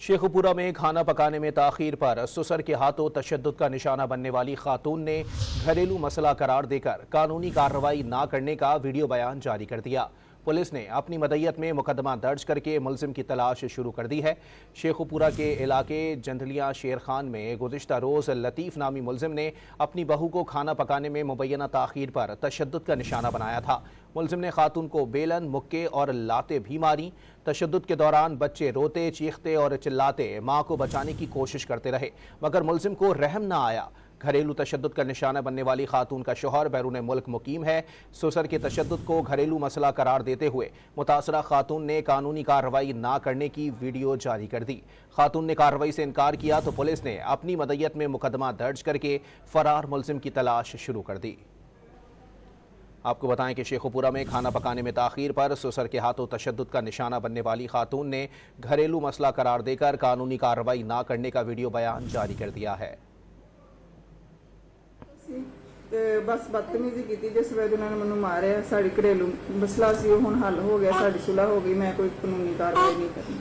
शेखुपुरा में खाना पकाने में ताखीर पर ससुर के हाथों तशद्दुद का निशाना बनने वाली खातून ने घरेलू मसला करार देकर कानूनी कार्रवाई न करने का वीडियो बयान जारी कर दिया। पुलिस ने अपनी मदय्यत में मुकदमा दर्ज करके मुलजिम की तलाश शुरू कर दी है। शेखुपुरा के इलाके जंधलिया शेर खान में गुज़िश्ता रोज़ लतीफ़ नामी मुलजिम ने अपनी बहू को खाना पकाने में मुबैना ताख़ीर पर तशद्दुद का निशाना बनाया था। मुलजिम ने खातून को बेलन, मुक्के और लाते भी मारी। तशद्दुद के दौरान बच्चे रोते, चीखते और चिल्लाते माँ को बचाने की कोशिश करते रहे, मगर मुलजिम को रहम न आया। घरेलू तशद्दुद का निशाना बनने वाली खातून का शौहर बैरून मुल्क मुकीम है। ससुर के तशद्दुद को घरेलू मसला करार देते हुए मुतासरा खातून ने कानूनी कार्रवाई ना करने की वीडियो जारी कर दी। खातून ने कार्रवाई से इनकार किया तो पुलिस ने अपनी मदय्यत में मुकदमा दर्ज करके फरार मुलजिम की तलाश शुरू कर दी। आपको बताएं कि शेखुपुरा में खाना पकाने में ताखीर पर ससुर के हाथों तशद्दुद का निशाना बनने वाली खातून ने घरेलू मसला करार देकर कानूनी कार्रवाई ना करने का वीडियो बयान जारी कर दिया है। बस बदतमीजी की जिस वजह उन्होंने मैं मारिया, साड़ी घरेलू मसला सी हुण हल हो गया, साड़ी सुलह हो गई, मैं कोई कानूनी कार्रवाई नहीं करनी।